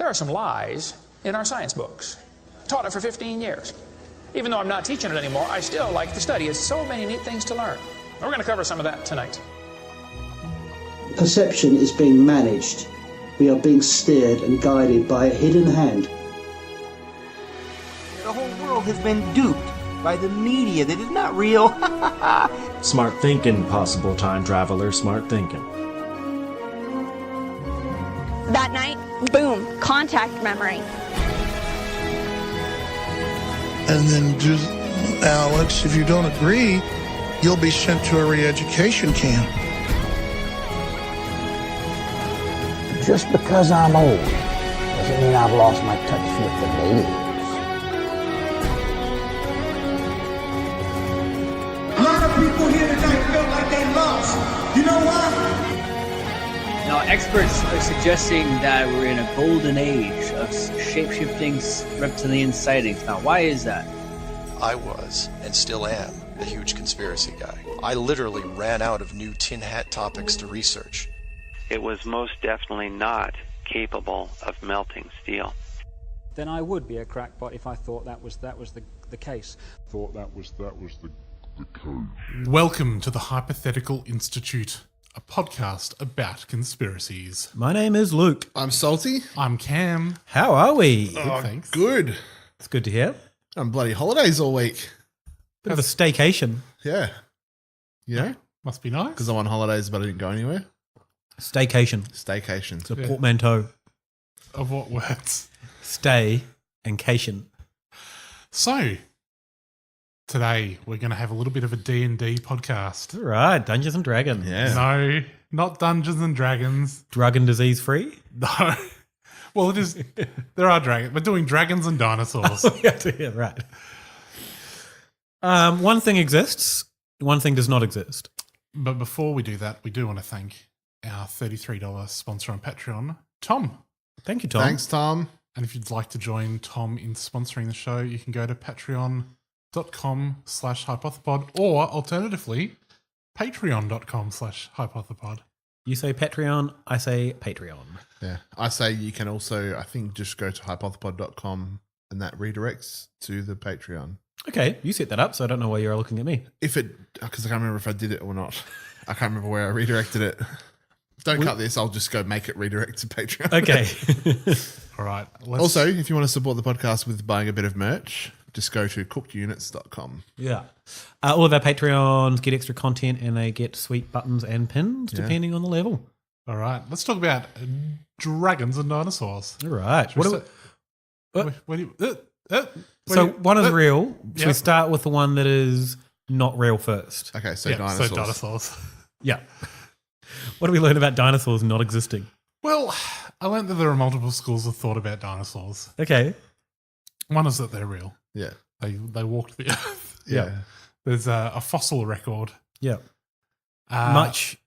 There are some lies in our science books. Taught it for 15 years. Even though I'm not teaching it anymore, I still like to study. It's so many neat things to learn. We're going to cover some of that tonight. Perception is being managed. We are being steered and guided by a hidden hand. The whole world has been duped by the media that is not real. Smart thinking, possible time traveler, smart thinking. That night, boom, contact memory. And then just, Alex, if you don't agree, you'll be sent to a re-education camp. Just because I'm old doesn't mean I've lost my touch with the ladies. A lot of people here tonight felt like they lost. You know why? Now, experts are suggesting that we're in a golden age of shape-shifting reptilian sightings. Now, why is that? I was, and still am, a huge conspiracy guy. I literally ran out of new tin hat topics to research. It was most definitely not capable of melting steel. Then I would be a crackpot if I thought that was the case. Thought that was the case. Welcome to the Hypothetical Institute, a podcast about conspiracies. My name is Luke. I'm Salty. I'm Cam. How are we? Good, thanks. Good. It's good to hear. I'm bloody holidays all week. Bit of a staycation. Yeah. Yeah. Must be nice. Because I'm on holidays, but I didn't go anywhere. Staycation. Staycation. It's a portmanteau. Of what words? Stay and cation. So, today we're going to have a little bit of a D&D podcast. All right, Dungeons and Dragons. Yeah. No, not Dungeons and Dragons. Drug and disease free? No. Well, it is. There are dragons. We're doing dragons and dinosaurs. Yeah, right. One thing exists. One thing does not exist. But before we do that, we do want to thank our $33 sponsor on Patreon, Tom. Thank you, Tom. Thanks, Tom. And if you'd like to join Tom in sponsoring the show, you can go to patreon.com/hypothepod or alternatively, patreon.com/hypothepod. You say Patreon, I say Patreon. Yeah. I say you can also, I think, just go to hypothepod.com and that redirects to the Patreon. Okay, you set that up, so I don't know why you're looking at me. Because I can't remember if I did it or not. I can't remember where I redirected it. Don't cut this. I'll just go make it redirect to Patreon. Okay. All right. Also, if you want to support the podcast with buying a bit of merch, just go to cookedunits.com. Yeah. All of our Patreons get extra content and they get sweet buttons and pins depending on the level. All right. Let's talk about dragons and dinosaurs. All right. So one is real. Should we start with the one that is not real first? Okay, so dinosaurs. So dinosaurs. Yeah. What do we learn about dinosaurs not existing? Well, I learned that there are multiple schools of thought about dinosaurs. Okay. One is that they're real. Yeah. They walked the earth. Yeah. There's a fossil record. Yeah. Much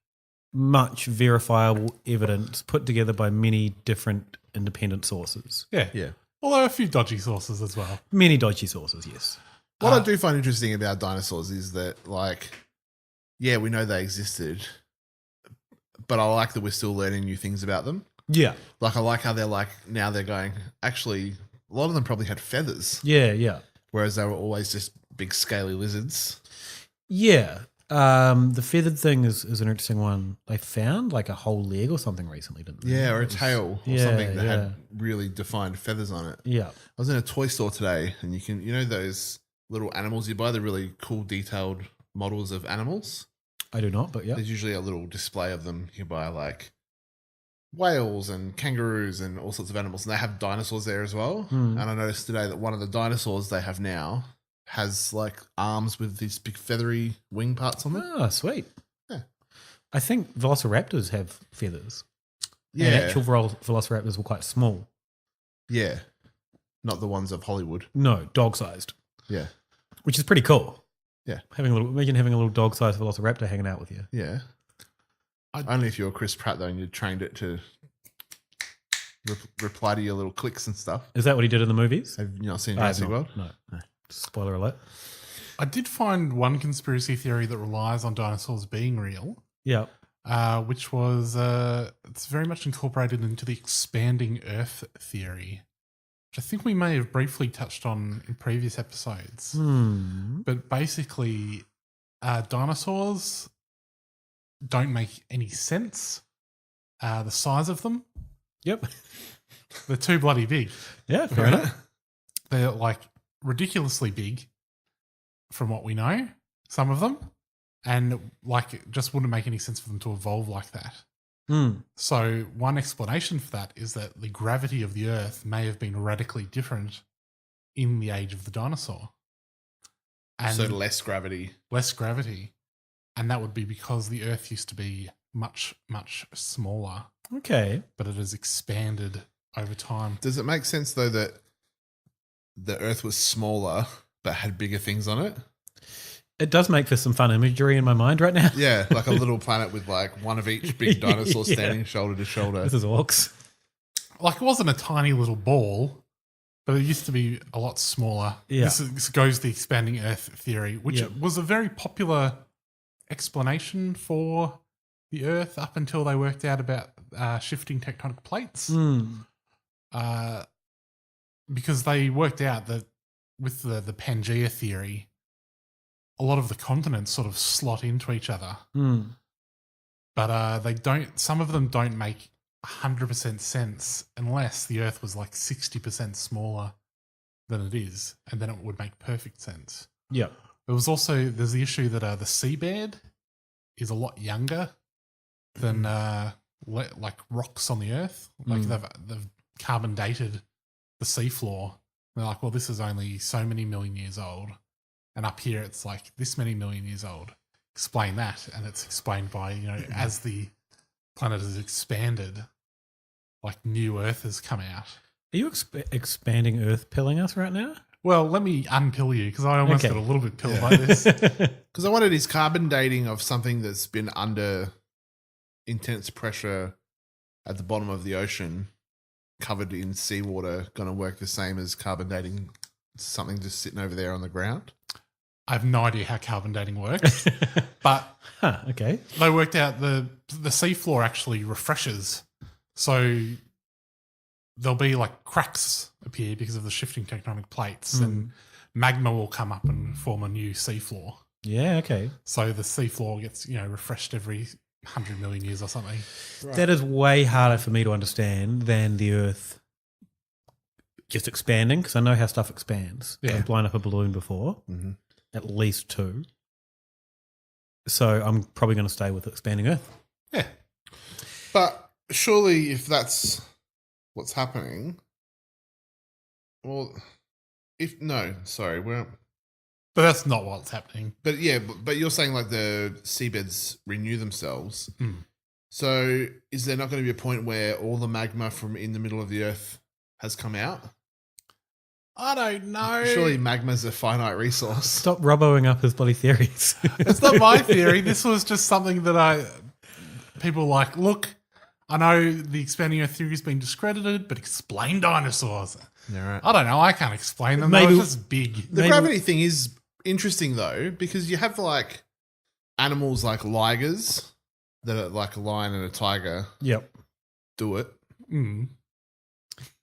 verifiable evidence put together by many different independent sources. Yeah. Yeah. Although a few dodgy sources as well. Many dodgy sources, yes. What I do find interesting about dinosaurs is that, we know they existed, but I like that we're still learning new things about them. Yeah. I like how now they're going, actually, a lot of them probably had feathers. Yeah, yeah. Whereas they were always just big scaly lizards. Yeah. The feathered thing is an interesting one. They found a whole leg or something recently, didn't they? Yeah, or a tail or something that had really defined feathers on it. Yeah. I was in a toy store today and you know those little animals you buy, the really cool detailed models of animals? I do not, but yeah. There's usually a little display of them. You can buy whales and kangaroos and all sorts of animals, and they have dinosaurs there as well. And I noticed today that one of the dinosaurs they have now has arms with these big feathery wing parts on them. Oh, sweet. Yeah. I think velociraptors have feathers. Yeah. And actual velociraptors were quite small. Yeah. Not the ones of Hollywood. No, dog-sized. Yeah. Which is pretty cool. Yeah. Imagine having a little dog-sized velociraptor hanging out with you. Yeah. Only if you're Chris Pratt, though, and you trained it to reply to your little clicks and stuff. Is that what he did in the movies? Have you not seen Jurassic World? No. Spoiler alert. I did find one conspiracy theory that relies on dinosaurs being real. Yeah. which was it's very much incorporated into the expanding Earth theory, which I think we may have briefly touched on in previous episodes. But basically, dinosaurs don't make any sense. The size of them. Yep. They're too bloody big. Yeah, fair enough. They're like ridiculously big from what we know, some of them. And like it just wouldn't make any sense for them to evolve like that. So one explanation for that is that the gravity of the Earth may have been radically different in the age of the dinosaur. And So less gravity. Less gravity. And that would be because the Earth used to be much, much smaller. Okay. But it has expanded over time. Does it make sense though that the Earth was smaller but had bigger things on it? It does make for some fun imagery in my mind right now. Yeah, like a little planet with like one of each big dinosaur standing shoulder to shoulder. This is orcs. Like it wasn't a tiny little ball, but it used to be a lot smaller. Yeah. This goes the expanding Earth theory, which was a very popular explanation for the Earth up until they worked out about shifting tectonic plates. Because they worked out that with the Pangea theory, a lot of the continents sort of slot into each other. But they don't. Some of them don't make 100% sense unless the Earth was like 60% smaller than it is, and then it would make perfect sense. Yeah. There's the issue that the seabed is a lot younger than like rocks on the Earth. Like they've carbon dated the seafloor. They're like, well, this is only so many million years old. And up here, it's like this many million years old. Explain that. And it's explained by, as the planet has expanded, like new Earth has come out. Are you expanding Earth pilling us right now? Well, let me unpill you because I almost got a little bit pilled by this. Because I wanted his carbon dating of something that's been under intense pressure at the bottom of the ocean, covered in seawater, going to work the same as carbon dating something just sitting over there on the ground? I have no idea how carbon dating works, but okay, they worked out the seafloor actually refreshes, so there'll be like cracks appear because of the shifting tectonic plates, and magma will come up and form a new seafloor. Yeah, okay. So the seafloor gets refreshed every 100 million years or something. Right. That is way harder for me to understand than the Earth just expanding, because I know how stuff expands. Yeah. I've blown up a balloon before, at least 2. So I'm probably going to stay with expanding Earth. Yeah. But surely if that's what's happening, well, but that's not what's happening. But yeah, but you're saying like the seabeds renew themselves. So is there not going to be a point where all the magma from in the middle of the Earth has come out? I don't know. Surely magma's a finite resource. Stop rubboing up his bloody theories. It's not my theory. This was just something that people like, look, I know the expanding Earth theory has been discredited, but explain dinosaurs. Yeah, right. I don't know. I can't explain them. Maybe- They're just big. The gravity thing is interesting though, because you have like animals like ligers that are like a lion and a tiger. Yep. Do it.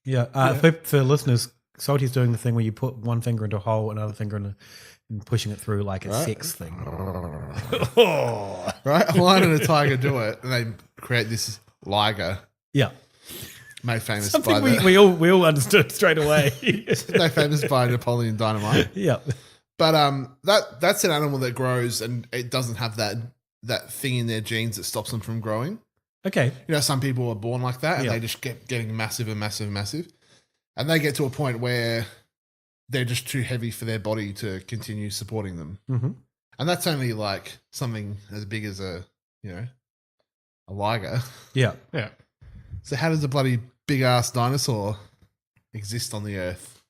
Yeah. For listeners, Salty's doing the thing where you put one finger into a hole, another finger in and pushing it through like a sex thing. Right? A lion and a tiger do it, and they create this liger. Yeah. Made famous Something by we all understood straight away. made famous by Napoleon Dynamite. Yeah. But that's an animal that grows and it doesn't have that thing in their genes that stops them from growing. Okay. Some people are born like that and they just get getting massive and massive and massive. And they get to a point where they're just too heavy for their body to continue supporting them. And that's only like something as big as a liger. Yeah. Yeah. So how does a bloody big ass dinosaur exist on the Earth?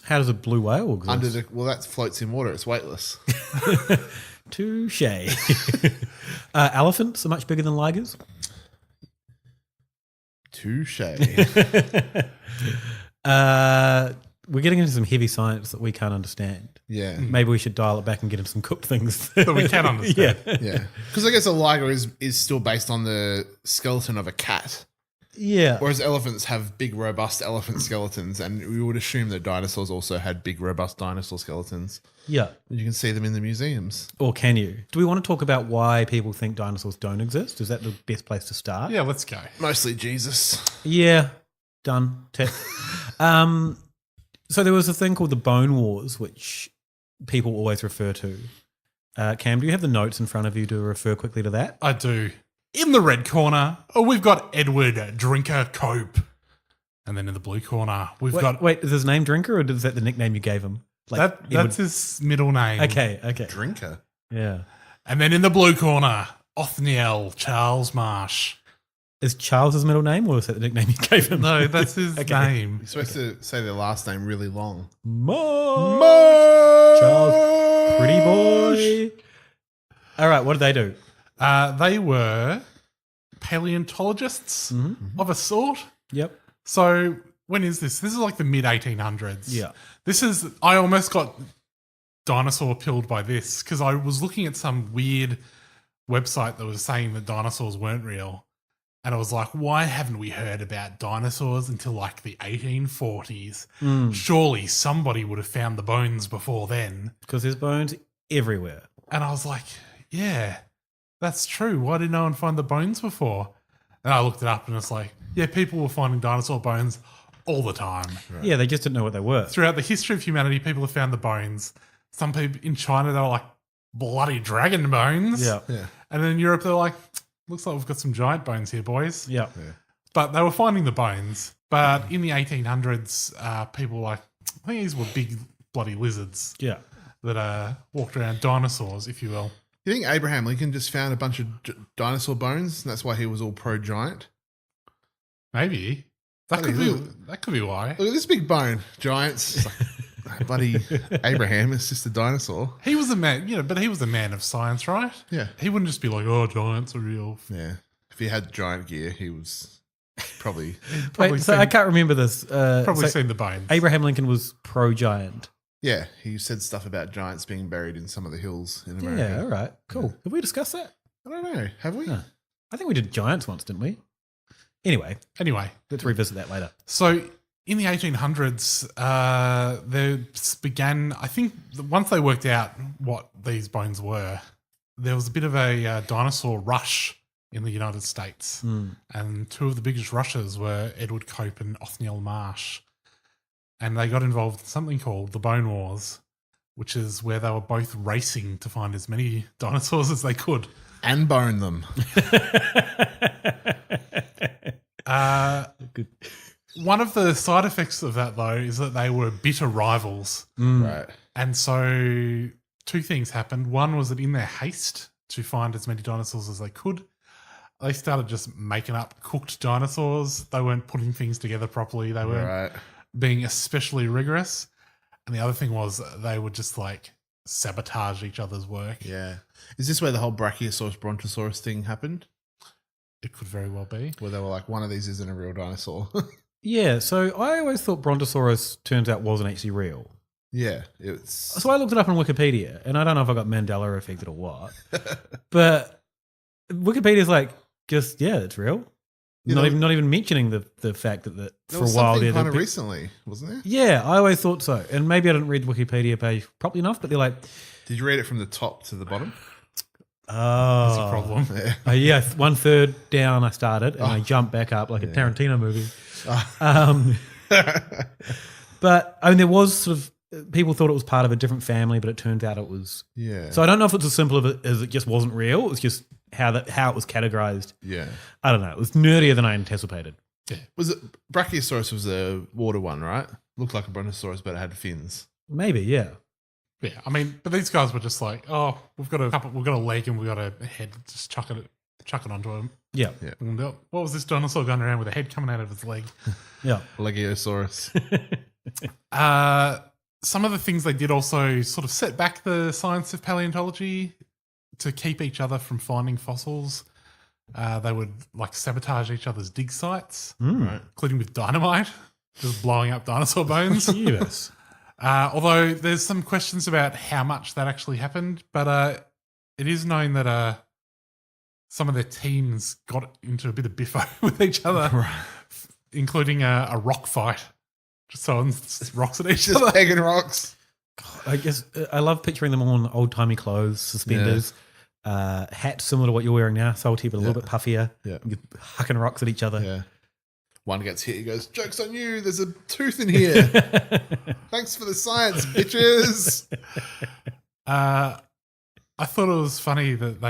How does a blue whale exist? That floats in water. It's weightless. Touche. Elephants are much bigger than ligers. Touche. we're getting into some heavy science that we can't understand. Yeah. Maybe we should dial it back and get into some cooked things that we can understand. Yeah. Because I guess a liger is still based on the skeleton of a cat. Yeah. Whereas elephants have big, robust elephant skeletons, and we would assume that dinosaurs also had big, robust dinosaur skeletons. Yeah. You can see them in the museums. Or can you? Do we want to talk about why people think dinosaurs don't exist? Is that the best place to start? Yeah, let's go. Mostly Jesus. Yeah. Done. Tick. So there was a thing called the Bone Wars, which people always refer to. Cam, do you have the notes in front of you to refer quickly to that? I do. In the red corner, we've got Edward Drinker Cope. And then in the blue corner, we've got... Wait, is his name Drinker, or is that the nickname you gave him? That's his middle name. Okay. Drinker? Yeah. And then in the blue corner, Othniel Charles Marsh. Is Charles his middle name, or is that the nickname you gave him? No, that's his name. You're supposed to say their last name really long. Marsh. Charles, pretty boy. All right, what did they do? They were paleontologists of a sort. Yep. So when is this? This is like the mid-1800s. Yeah. I almost got dinosaur pilled by this because I was looking at some weird website that was saying that dinosaurs weren't real. And I was like, why haven't we heard about dinosaurs until like the 1840s? Surely somebody would have found the bones before then. Because there's bones everywhere. And I was like, yeah, that's true. Why did no one find the bones before? And I looked it up and it's like, yeah, people were finding dinosaur bones all the time. Right. Yeah, they just didn't know what they were. Throughout the history of humanity, people have found the bones. Some people in China, they were like bloody dragon bones. Yeah. And then in Europe, they're like, looks like we've got some giant bones here, boys. Yeah. But they were finding the bones. But in the 1800s, people were like, I think these were big bloody lizards. Yeah. That walked around, dinosaurs, if you will. You think Abraham Lincoln just found a bunch of dinosaur bones and that's why he was all pro-giant? Maybe. That could be why. Look at this big bone. Giants. It's like, bloody Abraham is just a dinosaur. He was a man, but he was a man of science, right? Yeah. He wouldn't just be like, oh, giants are real. Yeah. If he had giant gear, he was probably... Wait, so I can't remember this. Seen the bones. Abraham Lincoln was pro-giant. Yeah, he said stuff about giants being buried in some of the hills in America. Yeah, all right. Cool. Have we discussed that? I don't know. Have we? No. I think we did giants once, didn't we? Anyway, let's revisit that later. So in the 1800s, there began, I think, once they worked out what these bones were, there was a bit of a dinosaur rush in the United States. And two of the biggest rushers were Edward Cope and Othniel Marsh. And they got involved in something called the Bone Wars, which is where they were both racing to find as many dinosaurs as they could. And bone them. Good. One of the side effects of that, though, is that they were bitter rivals. Right. And so two things happened. One was that in their haste to find as many dinosaurs as they could, they started just making up cooked dinosaurs. They weren't putting things together properly. They weren't being especially rigorous. And the other thing was they would just like sabotage each other's work. Yeah. Is this where the whole Brachiosaurus brontosaurus thing happened? It could very well be. Where they were like, one of these isn't a real dinosaur. Yeah, so I always thought Brontosaurus turns out wasn't actually real. Yeah. It's... So I looked it up on Wikipedia, and I don't know if I got Mandela affected or what. But Wikipedia's like, just, yeah, it's real. Not even mentioning the fact that for a while there... kind of recently, wasn't there? Yeah, I always thought so. And maybe I didn't read the Wikipedia page properly enough, but they're like... Did you read it from the top to the bottom? Oh. That's a problem. Yeah, 1/3 down I started, and I jumped back up like a Tarantino movie. But I mean, there was sort of... People thought it was part of a different family, but it turned out it was... Yeah. So I don't know if it's as simple as it just wasn't real. It was just how it was categorized. Yeah. I don't know. It was nerdier than I anticipated. Yeah. Was it Brachiosaurus was a water one, right? Looked like a brontosaurus, but it had fins. Maybe, yeah. Yeah, I mean, but these guys were just like, oh, we've got a leg and we've got a head, just chuck it onto him. Yeah. And what was this dinosaur going around with a head coming out of its leg? Yeah. Legiosaurus. Some of the things they did also sort of set back the science of paleontology to keep each other from finding fossils. They would like sabotage each other's dig sites, right, including with dynamite. just blowing up dinosaur bones. Yes. Although there's some questions about how much that actually happened, but it is known that some of their teams got into a bit of biffo with each other, including a rock fight. Just throwing rocks at each other. Just pegging rocks. I guess I love picturing them all in old-timey clothes, suspenders, hats similar to what you're wearing now, salty but a little bit puffier, hucking rocks at each other. Yeah. One gets hit, he goes, "Joke's on you, there's a tooth in here." Thanks for the science, bitches. I thought it was funny that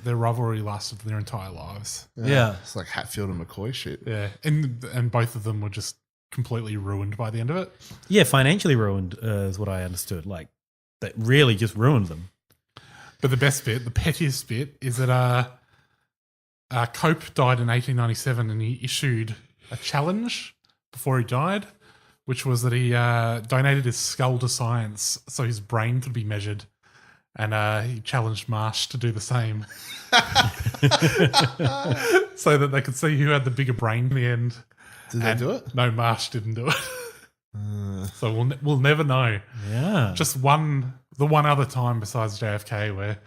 their rivalry lasted their entire lives. Yeah. It's like Hatfield and McCoy shit. Yeah, and both of them were just completely ruined by the end of it. Yeah, financially ruined is what I understood. Like, that really just ruined them. But the best bit, the pettiest bit, is that Cope died in 1897 and he issued a challenge before he died, which was that he donated his skull to science so his brain could be measured. And he challenged Marsh to do the same. So that they could see who had the bigger brain in the end. Did they do it? No, Marsh didn't do it. So we'll never know. Yeah. Just the one other time besides JFK where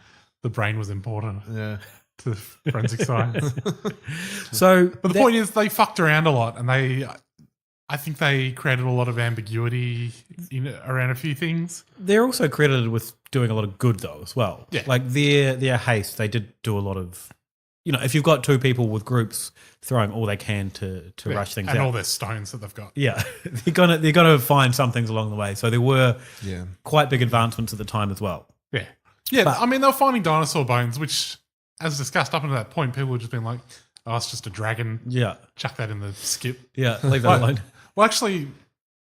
the brain was important. Yeah. To forensic science. But the point is they fucked around a lot, and I think they created a lot of ambiguity around a few things. They're also credited with doing a lot of good though as well. Yeah. Like their haste, they did do a lot of, if you've got two people with groups throwing all they can to rush things out. And all their stones that they've got. Yeah. they're gonna find some things along the way. So there were quite big advancements at the time as well. Yeah. Yeah, I mean, they were finding dinosaur bones, which, as discussed up until that point, people were just being like, oh, it's just a dragon. Yeah. Chuck that in the skip. Yeah, leave that alone. Well, actually,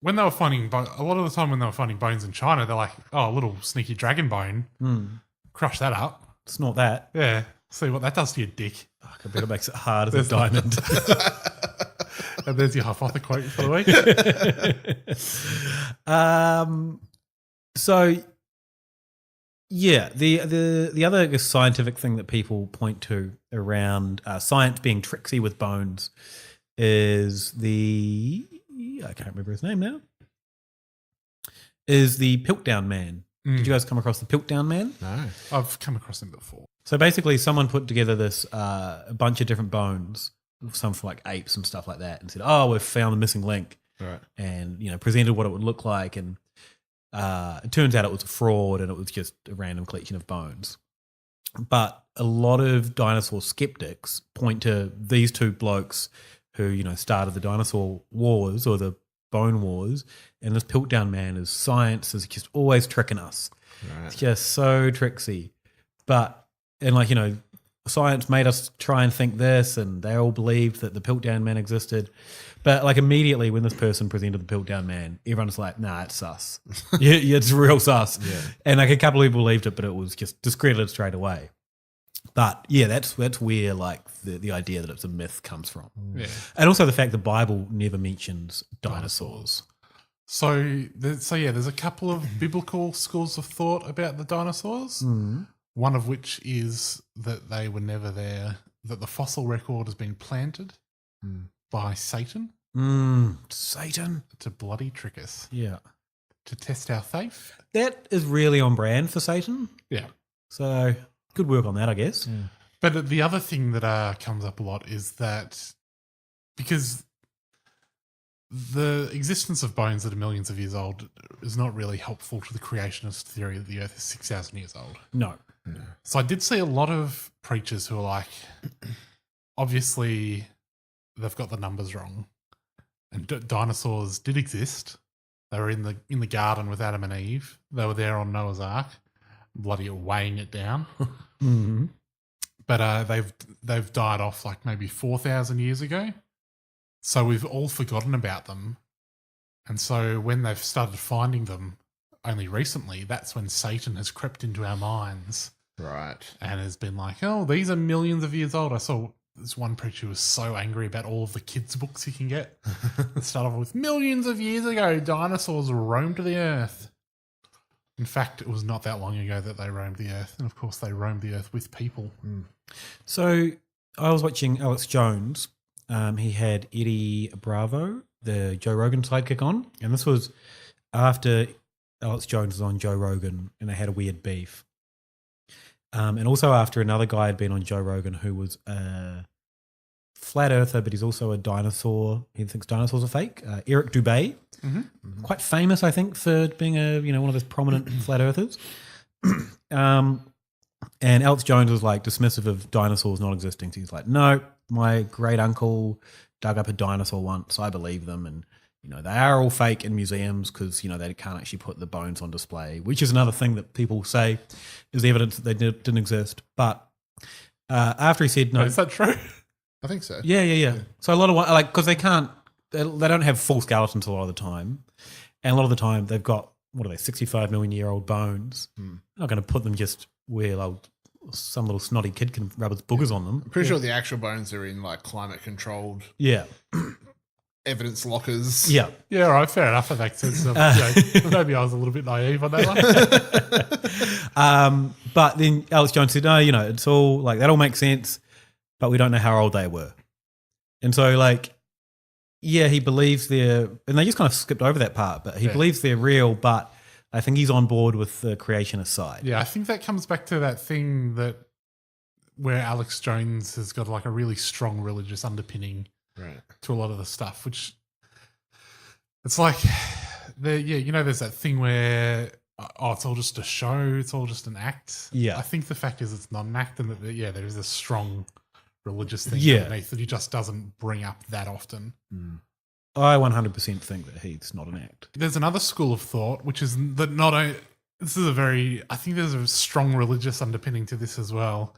when they were finding a lot of the time when they were finding bones in China, they're like, oh, a little sneaky dragon bone. Crush that up. Snort that. Yeah. See what that does to your dick. Fuck, I bet it makes it hard as a diamond. And there's your hypothetical quote for the week. So, yeah, the other scientific thing that people point to around science being tricksy with bones is I can't remember his name now, is the Piltdown Man. Did you guys come across the Piltdown Man? No. I've come across him before. So basically someone put together this a bunch of different bones, some for like apes and stuff like that, and said, oh, we've found the missing link. Right. And, presented what it would look like, and it turns out it was a fraud and it was just a random collection of bones. But a lot of dinosaur skeptics point to these two blokes who, started the dinosaur wars or the bone wars, and this Piltdown Man is science is just always tricking us. Right. It's just so tricksy. Science made us try and think this, and they all believed that the Piltdown Man existed. But immediately when this person presented the Piltdown Man, everyone's like, nah, it's sus. yeah, it's real sus. Yeah. And a couple of people believed it, but it was just discredited straight away. But yeah, that's where the idea that it's a myth comes from. Yeah. And also the fact the Bible never mentions dinosaurs. So there's a couple of biblical schools of thought about the dinosaurs. One of which is that they were never there, that the fossil record has been planted by Satan. Satan. To bloody trick us. Yeah. To test our faith. That is really on brand for Satan. Yeah. So good work on that, I guess. Yeah. But the other thing that comes up a lot is that because the existence of bones that are millions of years old is not really helpful to the creationist theory that the Earth is 6,000 years old. No. So I did see a lot of preachers who are like, obviously they've got the numbers wrong, and dinosaurs did exist. They were in the garden with Adam and Eve. They were there on Noah's Ark, bloody weighing it down. Mm-hmm. But they've died off like maybe 4,000 years ago. So we've all forgotten about them. And so when they've started finding them only recently, that's when Satan has crept into our minds. Right. And has been like, oh, these are millions of years old. I saw this one preacher who was so angry about all of the kids' books you can get. It started off with millions of years ago, dinosaurs roamed the earth. In fact, it was not that long ago that they roamed the earth. And of course, they roamed the earth with people. So I was watching Alex Jones. He had Eddie Bravo, the Joe Rogan sidekick on, and this was after Alex Jones was on Joe Rogan and they had a weird beef. And also after another guy had been on Joe Rogan who was a flat earther, but he's also a dinosaur. He thinks dinosaurs are fake. Eric Dubay, quite famous, I think, for being one of those prominent flat earthers. And Alex Jones was like dismissive of dinosaurs not existing. So he's like, no, my great uncle dug up a dinosaur once. I believe them, and they are all fake in museums because they can't actually put the bones on display, which is another thing that people say is evidence that they didn't exist. But after he said no, is that true? I think so. Yeah. So a lot of because they don't have full skeletons a lot of the time, and a lot of the time they've got 65 million year old bones. They're not going to put them just where some little snotty kid can rub his boogers on them. I'm pretty sure the actual bones are in like climate controlled. Yeah. Evidence lockers. Yeah. Yeah, all right, fair enough. That makes sense. Maybe I was a little bit naive on that one. But then Alex Jones said, no, it's all like that all makes sense, but we don't know how old they were. And so he believes they're, and they just kind of skipped over that part, but he believes they're real, but I think he's on board with the creationist side. Yeah, I think that comes back to that thing where Alex Jones has got like a really strong religious underpinning to a lot of the stuff, which it's like, there's that thing where, it's all just a show, it's all just an act. Yeah. I think the fact is it's not an act, and that, there is a strong religious thing underneath that he just doesn't bring up that often. I 100% think that he's not an act. There's another school of thought, which is that I think there's a strong religious underpinning to this as well,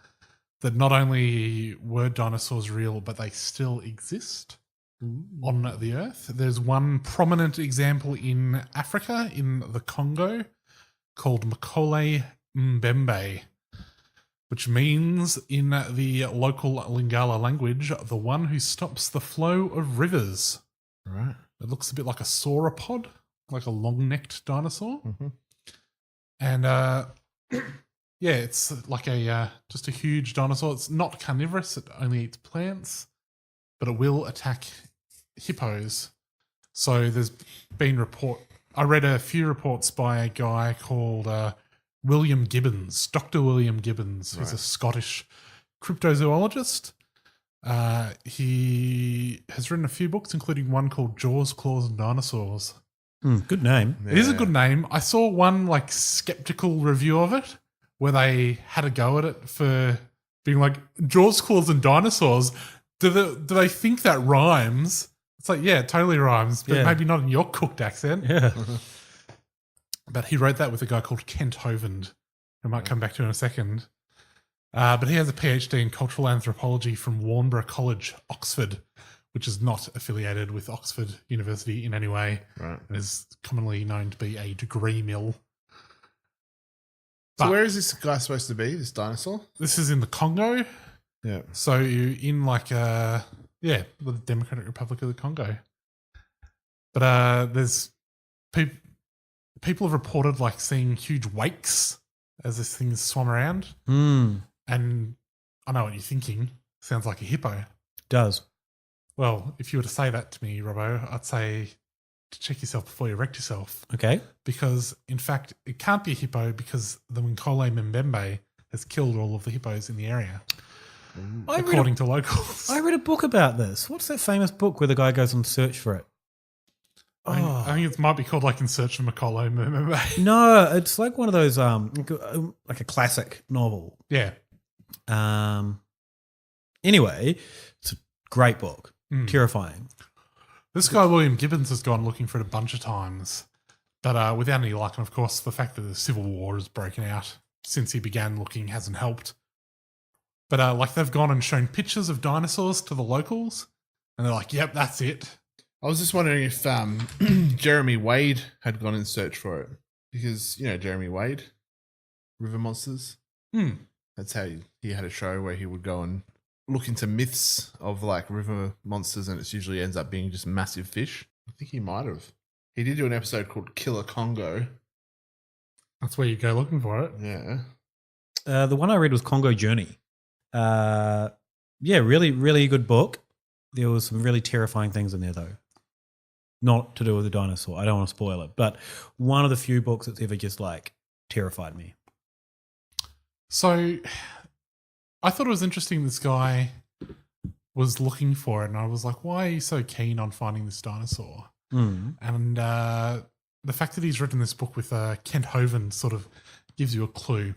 that not only were dinosaurs real, but they still exist on the earth. There's one prominent example in Africa, in the Congo, called Makole Mbembe, which means in the local Lingala language, the one who stops the flow of rivers. Right. It looks a bit like a sauropod, like a long-necked dinosaur. And it's like just a huge dinosaur. It's not carnivorous, it only eats plants, but it will attack hippos. So there's been I read a few reports by a guy called William Gibbons, Dr. William Gibbons, who's a Scottish cryptozoologist. He has written a few books, including one called Jaws, Claws and Dinosaurs. Good name. It is a good name. I saw one skeptical review of it where they had a go at it for being like, Jaws, Claws and Dinosaurs. Do they think that rhymes? It's like, yeah, it totally rhymes, but maybe not in your cooked accent. Yeah. But he wrote that with a guy called Kent Hovand, who I might come back to in a second. But he has a PhD in cultural anthropology from Warnborough College, Oxford, which is not affiliated with Oxford University in any way, and is commonly known to be a degree mill. So where is this guy supposed to be, this dinosaur? This is in the Congo. Yeah. So you're in the Democratic Republic of the Congo. But there's people have reported seeing huge wakes as this thing swum around. And I know what you're thinking. Sounds like a hippo. It does. Well, if you were to say that to me, Robbo, I'd say to check yourself before you wrecked yourself. Okay. Because, in fact, it can't be a hippo because the Makole Mbembe has killed all of the hippos in the area, according to locals. I read a book about this. What's that famous book where the guy goes on search for it? I think it might be called In Search of Makole Mbembe. No, it's like one of those, like a classic novel. Yeah. Anyway, it's a great book. Terrifying. This guy, William Gibbons, has gone looking for it a bunch of times, but without any luck. And of course, the fact that the Civil War has broken out since he began looking hasn't helped. But they've gone and shown pictures of dinosaurs to the locals, and they're like, yep, that's it. I was just wondering if Jeremy Wade had gone in search for it. Because, Jeremy Wade, River Monsters. That's how he had a show where he would go and look into myths of river monsters, and it usually ends up being just massive fish. I think he might have. He did do an episode called Killer Congo. That's where you go looking for it. Yeah. The one I read was Congo Journey. Really, really good book. There was some really terrifying things in there, though. not to do with a dinosaur. I don't want to spoil it, but one of the few books that's ever just like terrified me. So I thought it was interesting this guy was looking for it, and I was like, why are you so keen on finding this dinosaur? And the fact that he's written this book with Kent Hovind sort of gives you a clue.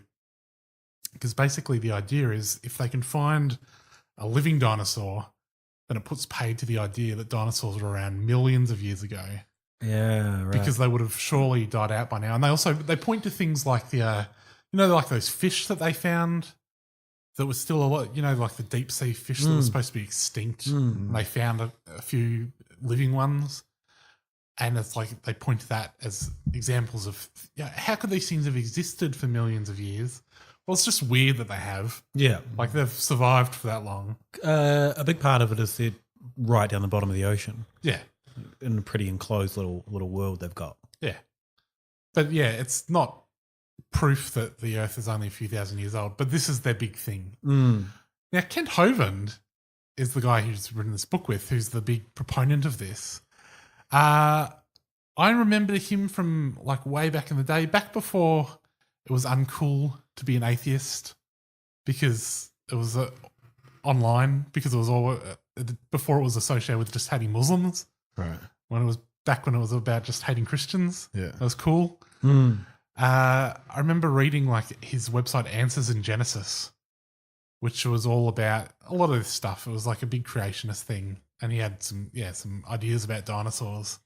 Because basically the idea is if they can find a living dinosaur, then it puts paid to the idea that dinosaurs were around millions of years ago. Yeah, right. Because they would have surely died out by now. And they point to things like the, like those fish that they found that was still a lot, like the deep sea fish that was supposed to be extinct. And they found a few living ones. And it's like they point to that as examples of how could these things have existed for millions of years? Well, it's just weird that they have. Yeah. Like they've survived for that long. A big part of it is they're right down the bottom of the ocean. Yeah. In a pretty enclosed little world they've got. Yeah. But yeah, it's not proof that the Earth is only a few thousand years old, but this is their big thing. Now, Kent Hovind is the guy who's written this book with, who's the big proponent of this. I remember him from like way back in the day, back before it was uncool to be an atheist because it was online, because it was all before it was associated with just hating Muslims. Right. When it was about just hating Christians. Yeah. That was cool. I remember reading like his website Answers in Genesis, which was all about a lot of this stuff. It was like a big creationist thing. And he had some ideas about dinosaurs.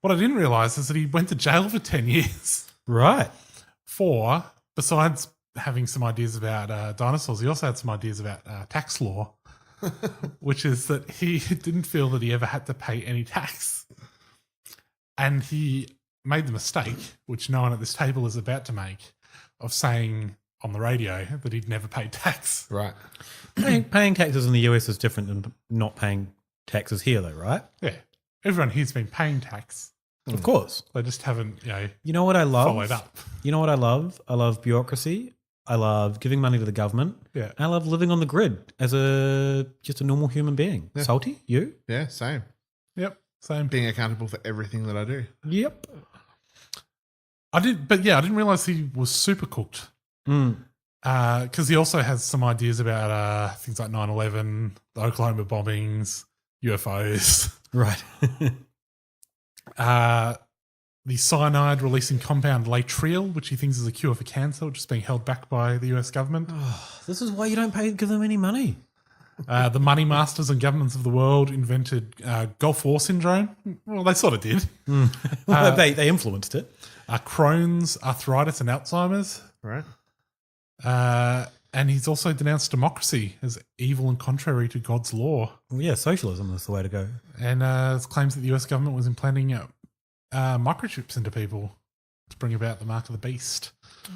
What I didn't realize is that he went to jail for 10 years. Right. Besides having some ideas about dinosaurs, he also had some ideas about tax law, which is that he didn't feel that he ever had to pay any tax. And he made the mistake, which no one at this table is about to make, of saying on the radio that he'd never paid tax. Right. Paying taxes in the US is different than not paying taxes here, though, right? Yeah. Everyone here's been paying tax. Of course. They just haven't, You know what I love? followed up. You know what I love? I love bureaucracy. I love giving money to the government. Yeah. I love living on the grid as just a normal human being. Yeah. Salty, you? Yeah, same. Yep, same. Being accountable for everything that I do. Yep. I didn't realize he was super cooked. Because he also has some ideas about things like 9/11, the Oklahoma bombings, UFOs. Right. The cyanide releasing compound latril, which he thinks is a cure for cancer, which is being held back by the US government. This is why you don't give them any money. The money masters and governments of the world invented Gulf War syndrome. Well, they sort of did. Well, they influenced it. Crohn's, arthritis, and Alzheimer's. Right. And he's also denounced democracy as evil and contrary to God's law. Well, yeah, socialism is the way to go. And claims that the US government was implanting microchips into people to bring about the mark of the beast.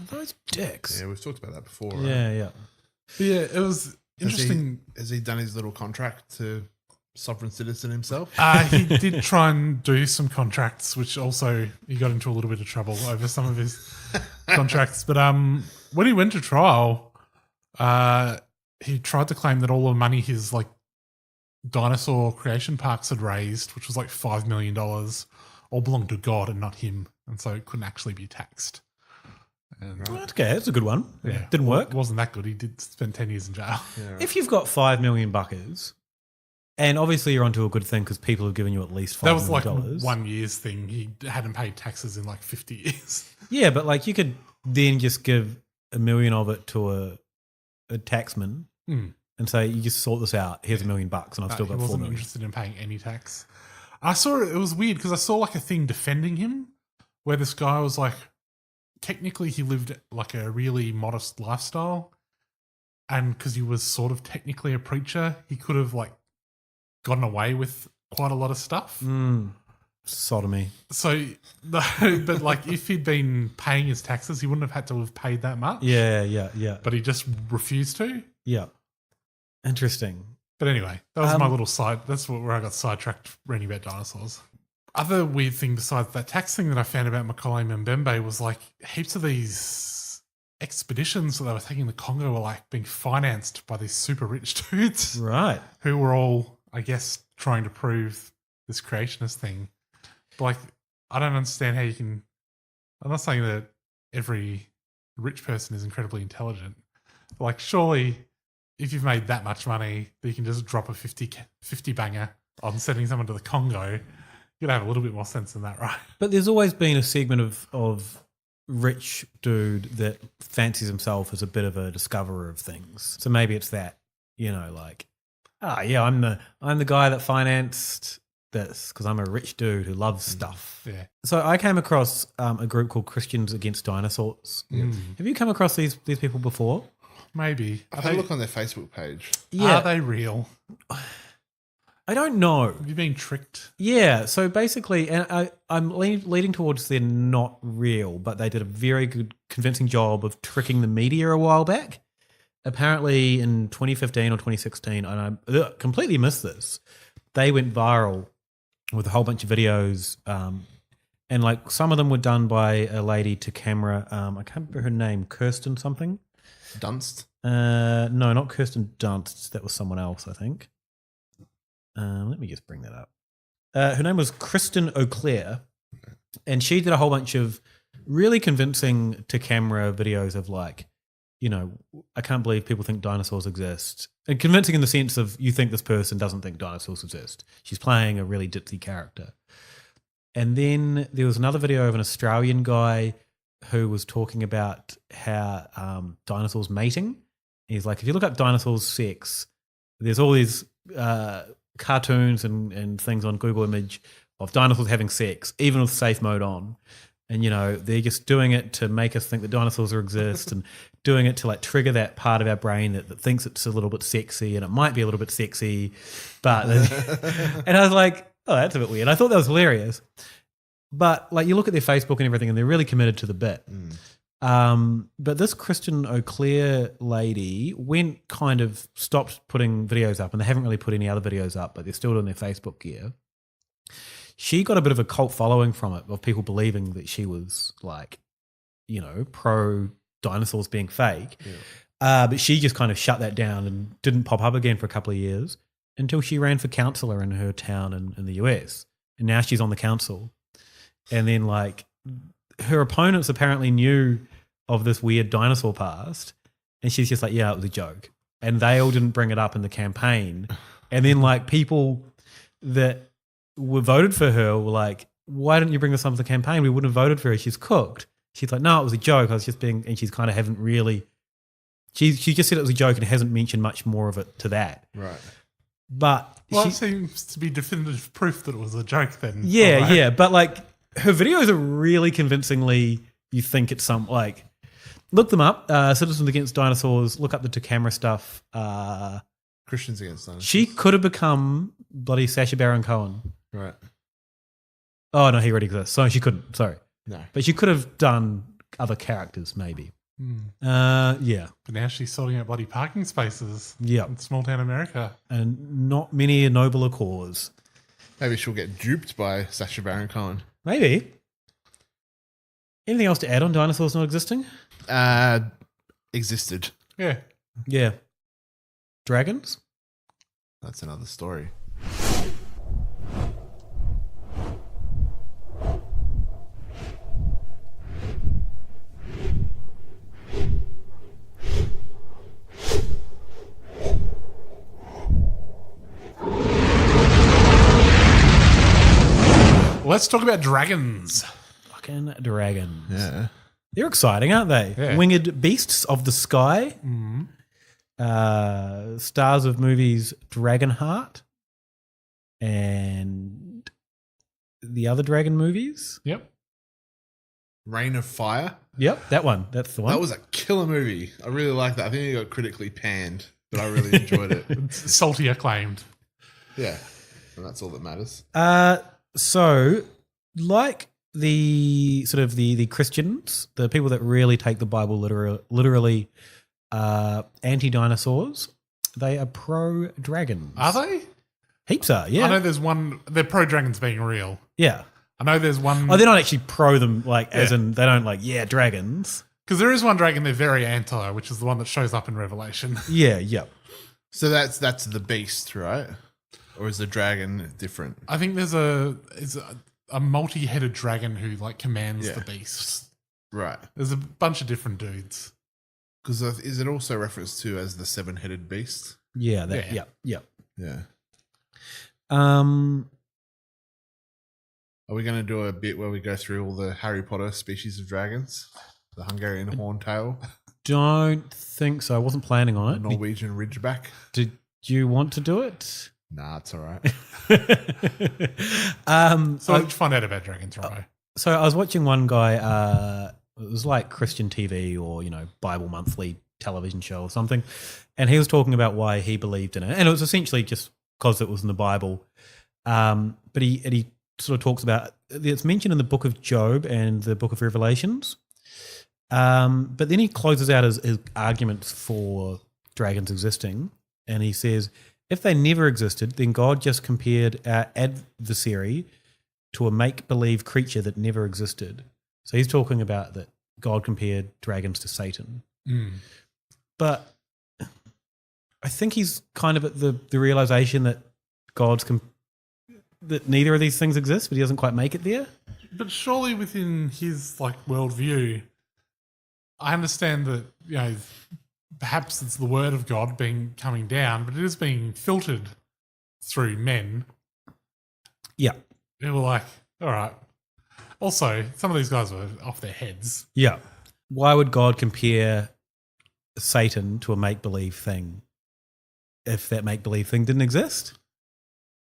Those dicks. Yeah, we've talked about that before. Yeah, right? yeah. But yeah, it was interesting. Has he done his little contract to sovereign citizen himself? He did try and do some contracts, which also he got into a little bit of trouble over some of his contracts. But when he went to trial, he tried to claim that all the money his like dinosaur creation parks had raised, which was like $5 million, all belonged to God and not him, and so it couldn't actually be taxed. And, Okay, that's a good one. yeah, Didn't work. It wasn't that good. He did spend 10 years in jail. Yeah, right. If you've got $5 million buckers, and obviously you're onto a good thing because people have given you at least $5 That was like million. 1 year's thing. He hadn't paid taxes in like 50 years. Yeah, but like you could then just give $1 million of it to a taxman and say, you just sort this out. Here's $1 million and I've still He got $4 wasn't million. interested in paying any tax. I saw it was weird because I saw like a thing defending him where this guy was like, technically he lived like a really modest lifestyle, and because he was sort of technically a preacher, he could have like gotten away with quite a lot of stuff. Sodomy. So, but like if he'd been paying his taxes, he wouldn't have had to have paid that much. Yeah. But he just refused to. Yeah. Interesting. But anyway, that was my little side. That's where I got sidetracked reading about dinosaurs. Other weird thing besides that tax thing that I found about Macaulay Mbembe was like heaps of these expeditions that they were taking in the Congo were like being financed by these super rich dudes. Right. Who were all, I guess, trying to prove this creationist thing. But like, I don't understand how you can. I'm not saying that every rich person is incredibly intelligent. But like, surely, if you've made that much money, that you can just drop a 50 banger on sending someone to the Congo. You'd have a little bit more sense than that, right? But there's always been a segment of rich dude that fancies himself as a bit of a discoverer of things. So maybe it's that, like, I'm the guy that financed this because I'm a rich dude who loves stuff. Yeah. So I came across a group called Christians Against Dinosaurs. Have you come across these people before? Maybe. I've had a look on their Facebook page. Yeah. Are they real? I don't know. Have you been tricked? Yeah. So basically, and I'm leading towards they're not real, but they did a very good, convincing job of tricking the media a while back. Apparently in 2015 or 2016, and I completely missed this, they went viral with a whole bunch of videos. And like some of them were done by a lady to camera. I can't remember her name, Kirsten something. Dunst? No, not Kirsten Dunst. That was someone else, I think. Let me just bring that up. Her name was Kristen O'Clair, and she did a whole bunch of really convincing to camera videos of like, I can't believe people think dinosaurs exist. And convincing in the sense of you think this person doesn't think dinosaurs exist. She's playing a really ditzy character. And then there was another video of an Australian guy who was talking about how dinosaurs mating. He's like, if you look up dinosaurs sex, there's all these cartoons and things on Google Image of dinosaurs having sex, even with safe mode on. And, they're just doing it to make us think that dinosaurs exist and doing it to like trigger that part of our brain that thinks it's a little bit sexy, and it might be a little bit sexy. But, and I was like, oh, that's a bit weird. I thought that was hilarious. But like you look at their Facebook and everything, and they're really committed to the bit. But this Kristen O'Clair lady stopped putting videos up, and they haven't really put any other videos up, but they're still doing their Facebook gear. She got a bit of a cult following from it, of people believing that she was like, pro dinosaurs being fake. Yeah. But she just kind of shut that down and didn't pop up again for a couple of years until she ran for councillor in her town in the US. And now she's on the council. And then like her opponents apparently knew of this weird dinosaur past, and she's just like, yeah, it was a joke. And they all didn't bring it up in the campaign. And then like people that were voted for her were like, why didn't you bring this up in the campaign? We wouldn't have voted for her. She's cooked. She's like, no, it was a joke. I was just being, and she's kind of haven't really, she just said it was a joke and hasn't mentioned much more of it to that. Right. But it seems to be definitive proof that it was a joke then. Yeah, right? yeah. But like her videos are really convincingly, you think it's some like, look them up. Citizens Against Dinosaurs. Look up the to camera stuff. Christians Against Dinosaurs. She could have become bloody Sacha Baron Cohen. Right. Oh no, he already exists. So she couldn't. Sorry. No. But she could have done other characters, maybe. Yeah. But now she's sorting out bloody parking spaces. Yeah. In small town America. And not many a nobler cause. Maybe she'll get duped by Sacha Baron Cohen. Maybe. Anything else to add on dinosaurs not existing? Existed. Yeah. Yeah. Dragons? That's another story. Let's talk about dragons. Fucking dragons. Yeah. They're exciting, aren't they? Yeah. Winged beasts of the sky. Stars of movies Dragonheart and the other dragon movies. Yep. Reign of Fire. Yep, that one. That's the one. That was a killer movie. I really liked that. I think it got critically panned, but I really enjoyed it. It's salty acclaimed. Yeah. And that's all that matters. So, like the sort of the Christians, the people that really take the Bible literally anti-dinosaurs, they are pro-dragons. Are they? Heaps are, yeah. I know there's one, they're pro-dragons being real. Yeah. I know there's one. Oh, they're not actually pro them, like, as in, they don't like, yeah, dragons. Because there is one dragon they're very anti, which is the one that shows up in Revelation. Yeah, yep. So that's the beast, right? Or is the dragon different? I think there's a multi-headed dragon who like commands the beasts. Right. There's a bunch of different dudes. Because is it also referenced to as the 7-headed beast? Yeah. Yeah. Are we going to do a bit where we go through all the Harry Potter species of dragons? The Hungarian horntail? Don't think so. I wasn't planning on it. The Norwegian Ridgeback? Did you want to do it? Nah, it's all right. So what did you find out about dragons, right? So I was watching one guy, it was like Christian TV or, Bible Monthly television show or something. And he was talking about why he believed in it. And it was essentially just because it was in the Bible. But he sort of talks about, it's mentioned in the book of Job and the book of Revelations. But then he closes out his arguments for dragons existing. And he says, if they never existed, then God just compared our adversary to a make-believe creature that never existed. So he's talking about that God compared dragons to Satan. But I think he's kind of at the realization that that neither of these things exist, but he doesn't quite make it there. But surely within his worldview, I understand that perhaps it's the word of God coming down, but it is being filtered through men. Yeah. They were like, all right. Also, some of these guys were off their heads. Yeah. Why would God compare Satan to a make-believe thing if that make-believe thing didn't exist?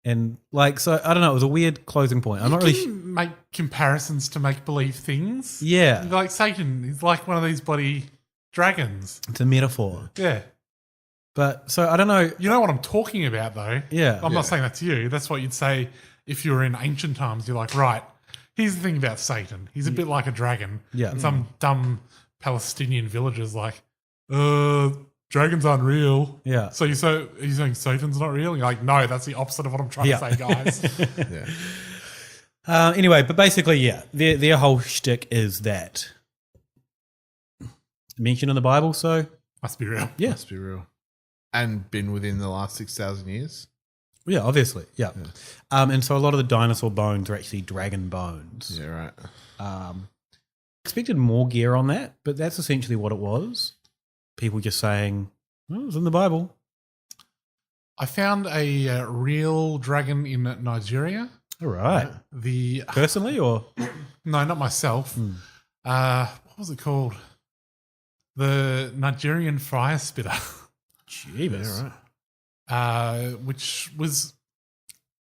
And so I don't know, it was a weird closing point. I'm not really make comparisons to make-believe things. Yeah. Like Satan is like one of these bloody dragons. It's a metaphor. Yeah. But so I don't know. You know what I'm talking about though? Yeah. I'm not saying that to you. That's what you'd say if you were in ancient times. You're like, right, here's the thing about Satan. He's a bit like a dragon. Yeah. And some dumb Palestinian villagers like, dragons aren't real. Yeah. So are you saying Satan's not real? And you're like, no, that's the opposite of what I'm trying to say, guys. Anyway, but basically, their whole shtick is that mentioned in the Bible, so must be real. Yeah, must be real, and been within the last 6,000 years. Yeah, obviously, yeah. And so a lot of the dinosaur bones are actually dragon bones. Yeah, right. Expected more gear on that, but that's essentially what it was. People just saying, well, it was in the Bible. I found a real dragon in Nigeria. All right. Personally or? No, not myself. What was it called? The Nigerian fire spitter. Jeebus. Yeah, right. Which was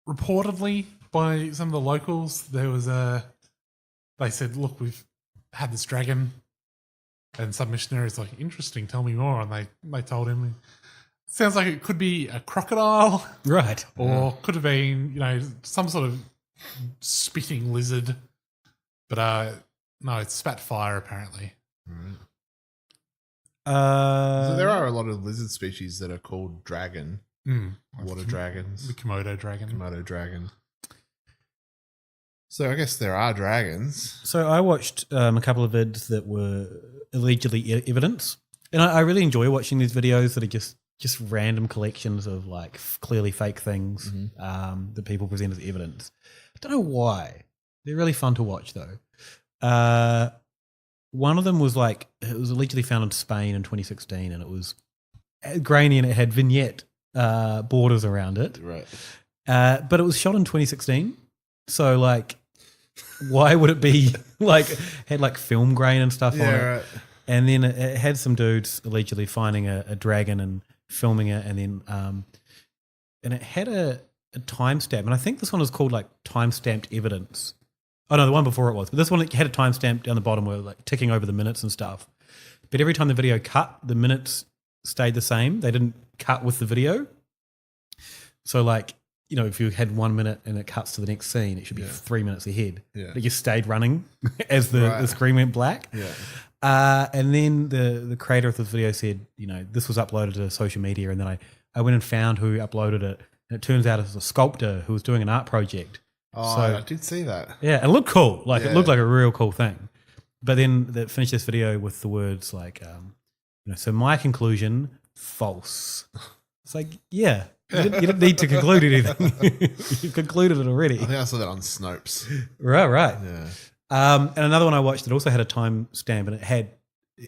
reportedly by some of the locals. They said, look, we've had this dragon. And some missionaries like, interesting, tell me more. And they told him, sounds like it could be a crocodile. Right. Or could have been, some sort of spitting lizard. But no, it's spat fire apparently. Right. So there are a lot of lizard species that are called dragon. Water dragons. The Komodo dragon. Komodo dragon. So I guess there are dragons. So I watched a couple of vids that were allegedly evidence, and I really enjoy watching these videos that are just random collections of clearly fake things that people present as evidence. I don't know why. They're really fun to watch though. One of them was it was allegedly found in Spain in 2016, and it was grainy and it had vignette borders around it. Right. But it was shot in 2016, so why would it be had film grain and stuff on it? Right. And then it had some dudes allegedly finding a dragon and filming it, and then and it had a timestamp, and I think this one was called timestamped evidence. Oh no, the one before it was, but this one had a timestamp down the bottom where ticking over the minutes and stuff. But every time the video cut, the minutes stayed the same. They didn't cut with the video. So if you had 1 minute and it cuts to the next scene, it should be 3 minutes ahead. Yeah. But it just stayed running as the screen went black. Yeah. And then the creator of this video said, this was uploaded to social media, and then I went and found who uploaded it, and it turns out it was a sculptor who was doing an art project. Oh, so, I did see that. Yeah, it looked cool. It looked like a real cool thing. But then they finished this video with the words so my conclusion, false. It's You didn't need to conclude anything. You've concluded it already. I think I saw that on Snopes. Right. Yeah. And another one I watched that also had a timestamp, and it had,